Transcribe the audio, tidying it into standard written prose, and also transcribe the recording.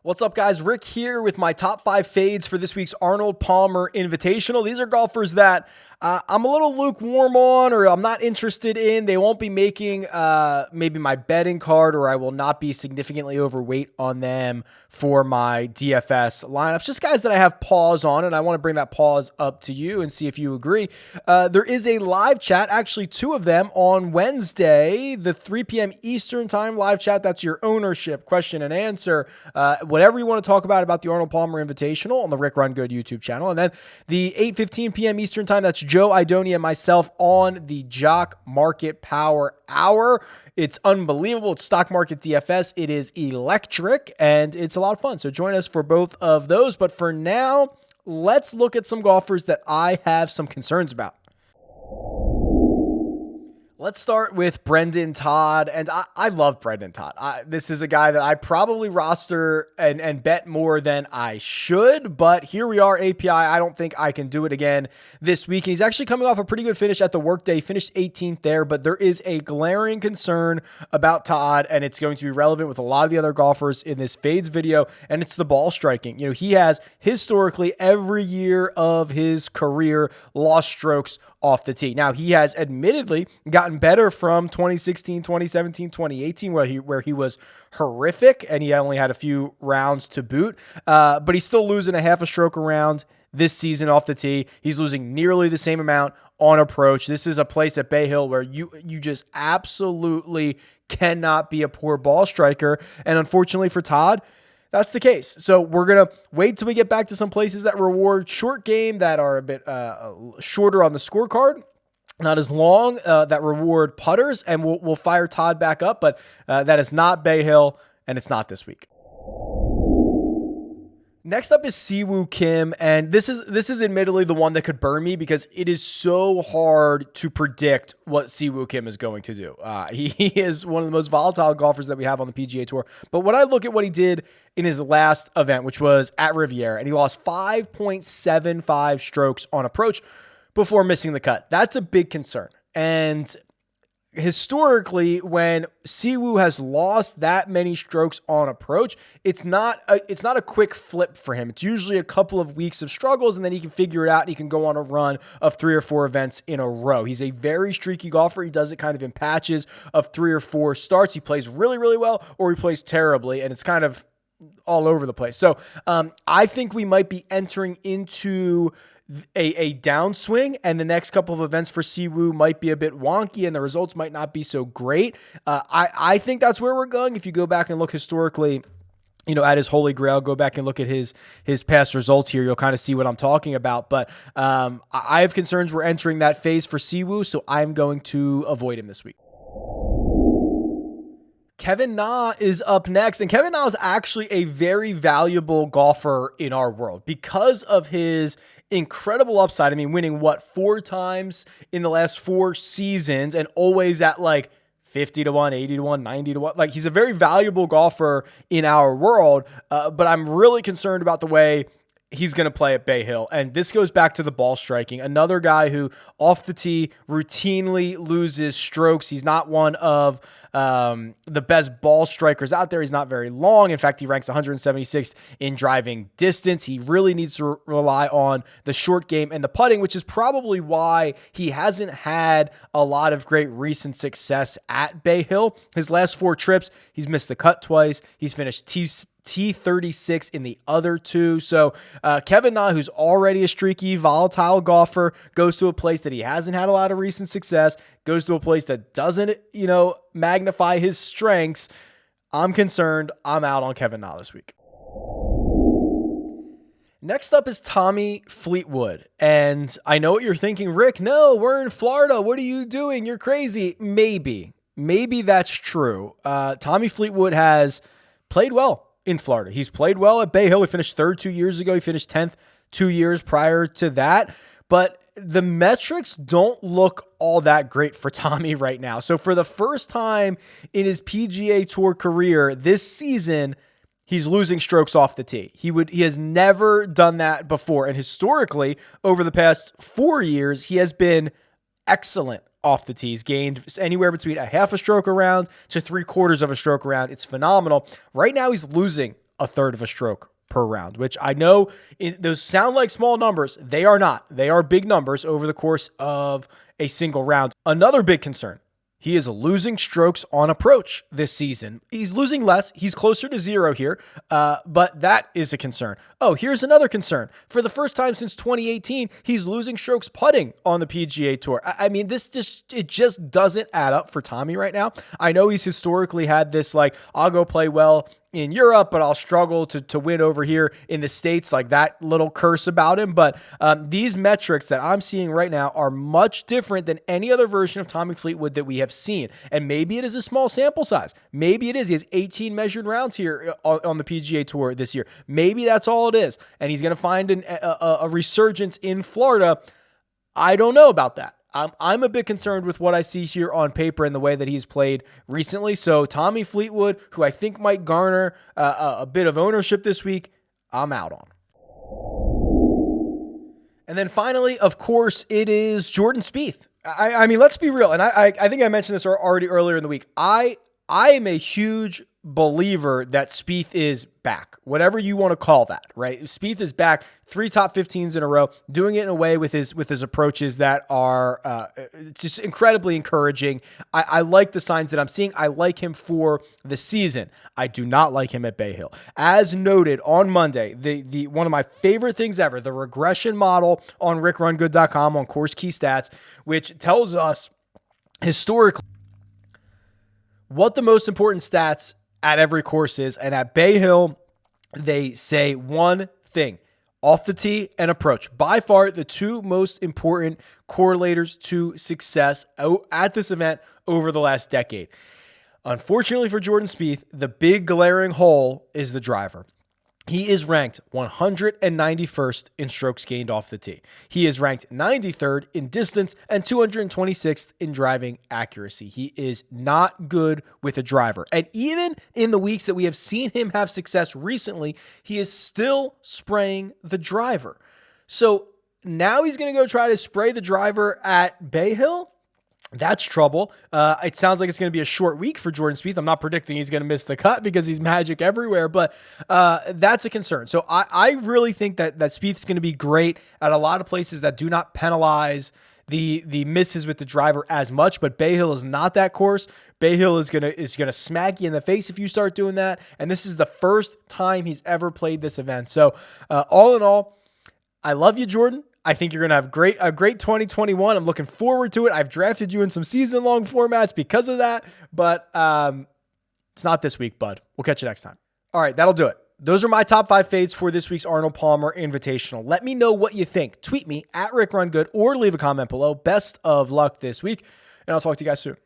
What's up, guys? Rick here with my top 5 fades for this week's Arnold Palmer Invitational. These are golfers that I'm a little lukewarm on, or I'm not interested in. They won't be making maybe my betting card, or I will not be significantly overweight on them for my DFS lineups. Just guys that I have pause on, and I want to bring that pause up to you and see if you agree. There is a live chat, actually 2 of them, on Wednesday, the 3 p.m. Eastern time live chat. That's your ownership question and answer. Whatever you want to talk about the Arnold Palmer Invitational on the Rick Run Good YouTube channel. And then the 8:15 p.m. Eastern time, that's Joe Idonia and myself on the Jock Market Power Hour. It's unbelievable. It's stock market DFS. It is electric and it's a lot of fun. So join us for both of those. But for now, let's look at some golfers that I have some concerns about. Let's start with Brendon Todd, and I love Brendon Todd. This is a guy that I probably roster and bet more than I should, but here we are, API. I don't think I can do it again this week. And he's actually coming off a pretty good finish at the workday. He finished 18th there, but there is a glaring concern about Todd, and it's going to be relevant with a lot of the other golfers in this fades video, and it's the ball striking. You know, he has historically every year of his career lost strokes off the tee. Now, he has admittedly gotten better from 2016, 2017, 2018, where he was horrific and he only had a few rounds to boot. But he's still losing a half a stroke a round this season off the tee. He's losing nearly the same amount on approach. This is a place at Bay Hill where you just absolutely cannot be a poor ball striker. And unfortunately for Todd, that's the case. So we're going to wait till we get back to some places that reward short game, that are a bit shorter on the scorecard, not as long, that reward putters, and we'll fire Todd back up. But that is not Bay Hill, and it's not this week. Next up is Siwoo Kim, and this is admittedly the one that could burn me because it is so hard to predict what Siwoo Kim is going to do. He is one of the most volatile golfers that we have on the PGA Tour. But when I look at what he did in his last event, which was at Riviera, and he lost 5.75 strokes on approach before missing the cut, that's a big concern. And historically, when Siwoo has lost that many strokes on approach, it's not a quick flip for him. It's usually a couple of weeks of struggles, and then he can figure it out and he can go on a run of 3 or 4 events in a row. He's a very streaky golfer. He does it kind of in patches of 3 or 4 starts. He plays really, really well, or he plays terribly, and it's kind of all over the place. So I think we might be entering into a downswing, and the next couple of events for Siwoo might be a bit wonky and the results might not be so great. I think that's where we're going. If you go back and look historically, at his holy grail, go back and look at his past results here, you'll kind of see what I'm talking about. But I have concerns we're entering that phase for Siwoo, so I'm going to avoid him this week. Kevin Na is up next, and Kevin Na is actually a very valuable golfer in our world because of his incredible upside. I mean, winning 4 times in the last 4 seasons, and always at like 50 to 1, 80 to 1, 90 to 1. Like, he's a very valuable golfer in our world, but I'm really concerned about the way he's going to play at Bay Hill. And this goes back to the ball striking. Another guy who off the tee routinely loses strokes. He's not one of the best ball strikers out there. He's not very long. In fact, he ranks 176th in driving distance. He really needs to rely on the short game and the putting, which is probably why he hasn't had a lot of great recent success at Bay Hill. His last 4 trips, he's missed the cut twice. He's finished T36 in the other 2. So Kevin Na, who's already a streaky, volatile golfer, goes to a place that he hasn't had a lot of recent success, goes to a place that doesn't, magnify his strengths. I'm concerned. I'm out on Kevin Na this week. Next up is Tommy Fleetwood. And I know what you're thinking, Rick. No, we're in Florida. What are you doing? You're crazy. Maybe that's true. Tommy Fleetwood has played well in Florida. He's played well at Bay Hill. He finished 3rd 2 years ago. He finished 10th 2 years prior to that. But the metrics don't look all that great for Tommy right now. So for the first time in his PGA Tour career this season, he's losing strokes off the tee. He has never done that before. And historically, over the past 4 years, he has been excellent off the tee. He's gained anywhere between a half a stroke a round to 3/4 of a stroke a round. It's phenomenal. Right now, he's losing a third of a stroke per round, which I know those sound like small numbers. They are not. They are big numbers over the course of a single round. Another big concern. He is losing strokes on approach this season. He's losing less. He's closer to 0 here, but that is a concern. Oh, here's another concern. For the first time since 2018, he's losing strokes putting on the PGA Tour. I mean, it just doesn't add up for Tommy right now. I know he's historically had this, like, I'll go play well in Europe, but I'll struggle to win over here in the States, like that little curse about him. But these metrics that I'm seeing right now are much different than any other version of Tommy Fleetwood that we have seen. And maybe it is a small sample size. Maybe it is. He has 18 measured rounds here on the PGA Tour this year. Maybe that's all it is. And he's going to find a resurgence in Florida. I don't know about that. I'm a bit concerned with what I see here on paper and the way that he's played recently. So Tommy Fleetwood, who I think might garner a bit of ownership this week, I'm out on. And then finally, of course, it is Jordan Spieth. I mean, let's be real. And I think I mentioned this already earlier in the week. I am a huge believer that Spieth is back, whatever you want to call that, right? Spieth is back, 3 top 15s in a row, doing it in a way with his approaches that are it's just incredibly encouraging. I like the signs that I'm seeing. I like him for the season. I do not like him at Bay Hill. As noted on Monday, the one of my favorite things ever, the regression model on RickRunGood.com on Course Key Stats, which tells us historically what the most important stats at every course is. And at Bay Hill, they say one thing: off the tee and approach. By far the two most important correlators to success at this event over the last decade. Unfortunately for Jordan Spieth, the big glaring hole is the driver. He is ranked 191st in strokes gained off the tee. He is ranked 93rd in distance and 226th in driving accuracy. He is not good with a driver. And even in the weeks that we have seen him have success recently, he is still spraying the driver. So now he's going to go try to spray the driver at Bay Hill. That's trouble. It sounds like it's going to be a short week for Jordan Spieth. I'm not predicting he's going to miss the cut because he's magic everywhere, but that's a concern. So I really think that Spieth's going to be great at a lot of places that do not penalize the misses with the driver as much, but Bay Hill is not that course. Bay Hill is gonna smack you in the face if you start doing that, and this is the first time he's ever played this event. So all in all, I love you, Jordan. I think you're going to have a great 2021. I'm looking forward to it. I've drafted you in some season-long formats because of that, but it's not this week, bud. We'll catch you next time. All right, that'll do it. Those are my top 5 fades for this week's Arnold Palmer Invitational. Let me know what you think. Tweet me at RickRunGood or leave a comment below. Best of luck this week, and I'll talk to you guys soon.